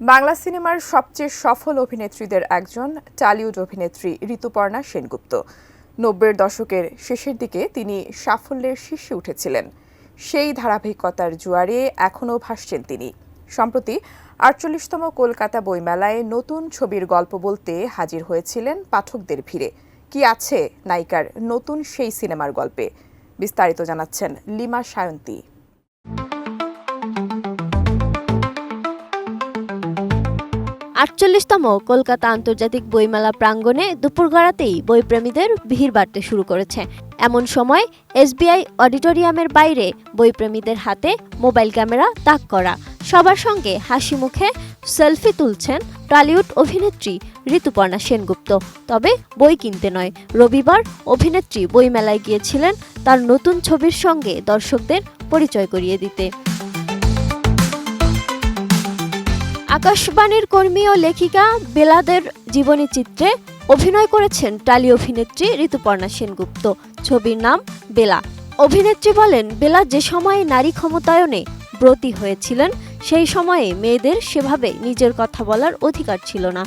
বাংলা সিনেমার সবচেয়ে সফল অভিনেত্রীদের একজন টালিউড অভিনেত্রী ঋতুপর্ণা সেনগুপ্ত। ৯০-এর দশকের শেষের দিকে তিনি সাফল্যের শীর্ষে উঠেছিলেন। সেই ধারাবাহিকতার জোয়ারে এখনও ভাসছেন তিনি। সম্প্রতি ৪৮তম কলকাতা বইমেলায় নতুন ছবির গল্প বলতে হাজির হয়েছিলেন পাঠকদের ভিড়ে। কি আছে নায়িকার নতুন সেই সিনেমার গল্পে? বিস্তারিত জানাচ্ছেন লিমা সায়ন্তী। ৪৮তম কলকাতা আন্তর্জাতিক বইমেলা প্রাঙ্গণে দুপুর গড়াতেই বইপ্রেমীদের ভিড় বাড়তে শুরু করেছে। এমন সময় এসবিআই অডিটোরিয়ামের বাইরে বইপ্রেমীদের হাতে মোবাইল ক্যামেরা তাক করা, সবার সঙ্গে হাসি মুখে সেলফি তুলছেন টালিউড অভিনেত্রী ঋতুপর্ণা সেনগুপ্ত। তবে বই কিনতে নয়, রবিবার অভিনেত্রী বইমেলায় গিয়েছিলেন তার নতুন ছবির সঙ্গে দর্শকদের পরিচয় করিয়ে দিতে। আকাশবাণীর কর্মী ও লেখিকা বেলাদের জীবনী চিত্রে অভিনয় করেছেন টালি অভিনেত্রী ঋতুপর্ণা সেনগুপ্ত। ছবির নাম বেলা। অভিনেত্রী বলেন, বেলা যে সময়ে নারী ক্ষমতায়নে ব্রতী হয়েছিলেন সেই সময়ে মেয়েদের সেভাবে নিজের কথা বলার অধিকার ছিল না।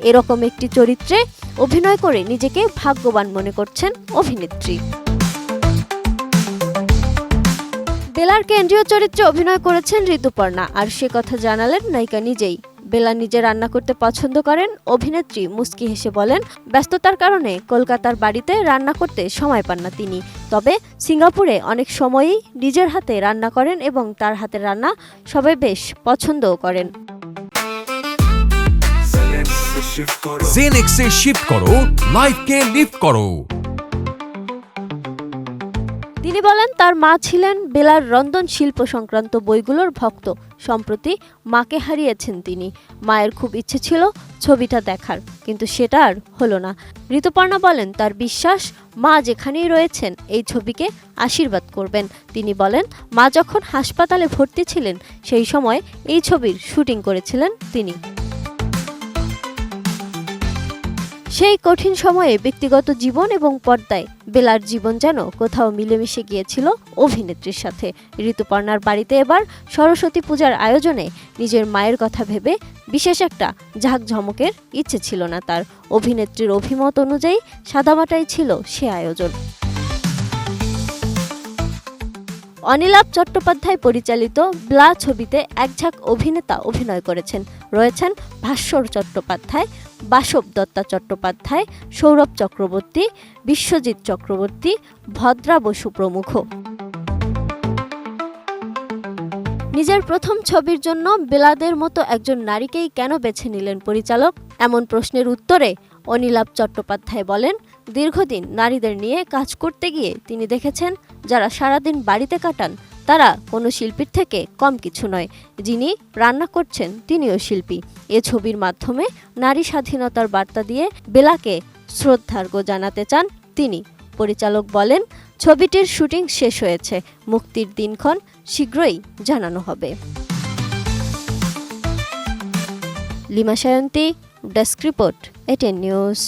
এরকম একটি চরিত্রে অভিনয় করে নিজেকে ভাগ্যবান মনে করছেন অভিনেত্রী। বেলার কেন্দ্রীয় চরিত্রে অভিনয় করেছেন ঋতুপর্ণা, আর সে কথা জানালেন নায়িকা নিজেই। বেলা নিজে রান্না করতে পছন্দ করেন। অভিনেত্রী মুস্কি হেসে বলেন, ব্যস্ততার কারণে কলকাতার বাড়িতে রান্না করতে সময় পান না তিনি। তবে সিঙ্গাপুরে অনেক সময়ই নিজের হাতে রান্না করেন এবং তার হাতের রান্না সবাই বেশ পছন্দও করেন। জেনেক্সে শিফট করো, লাইফকে লিফট করো। তিনি বলেন, তার মা ছিলেন বেলার রন্ধন শিল্প সংক্রান্ত বইগুলোর ভক্ত। সম্প্রতি মাকে হারিয়েছেন তিনি। মায়ের খুব ইচ্ছে ছিল ছবিটা দেখার, কিন্তু সেটা আর হলো না। ঋতুপর্ণা বলেন, তার বিশ্বাস মা যেখানেই রয়েছেন এই ছবিকে আশীর্বাদ করবেন। তিনি বলেন, মা যখন হাসপাতালে ভর্তি ছিলেন সেই সময় এই ছবির শুটিং করেছিলেন তিনি। সেই কঠিন সময়ে ব্যক্তিগত জীবন এবং পর্দায় বেলার জীবন যেন কোথাও মিলেমিশে গিয়েছিল অভিনেত্রীর সাথে। ঋতুপর্ণার বাড়িতে এবার সরস্বতী পূজার আয়োজনে নিজের মায়ের কথা ভেবে বিশেষ একটা ঝাঁকঝমকের ইচ্ছে ছিল না তার। অভিনেত্রীর অভিমত অনুযায়ী সাদামাটাই ছিল সে আয়োজন। অনিলাভ চট্টোপাধ্যায় পরিচালিত ব্লা ছবিতে একঝাঁক অভিনেতা অভিনয় করেছেন। রয়েছেন ভাস্বর চট্টোপাধ্যায়, বাসব দত্তা চট্টোপাধ্যায়, সৌরভ চক্রবর্তী, বিশ্বজিৎ চক্রবর্তী, ভদ্রা বসু প্রমুখ। নিজের প্রথম ছবির জন্য বেলাদের মতো একজন নারীকেই কেন বেছে নিলেন পরিচালক? এমন প্রশ্নের উত্তরে অনিলাভ চট্টোপাধ্যায় বলেন, দীর্ঘদিন নারীদের নিয়ে কাজ করতে গিয়ে তিনি দেখেছেন যারা সারাদিন বাড়িতে কাটান তারা কোনো শিল্পীর থেকে কম কিছু নয়। যিনি রান্না করছেন তিনিও শিল্পী। এ ছবির মাধ্যমে নারী স্বাধীনতার বার্তা দিয়ে বেলাকে শ্রদ্ধার্ঘ্য জানাতে চান তিনি। পরিচালক বলেন, ছবিটির শুটিং শেষ হয়েছে, মুক্তির দিনক্ষণ শীঘ্রই জানানো হবে। Lima Sayanti, desk report, ATN news.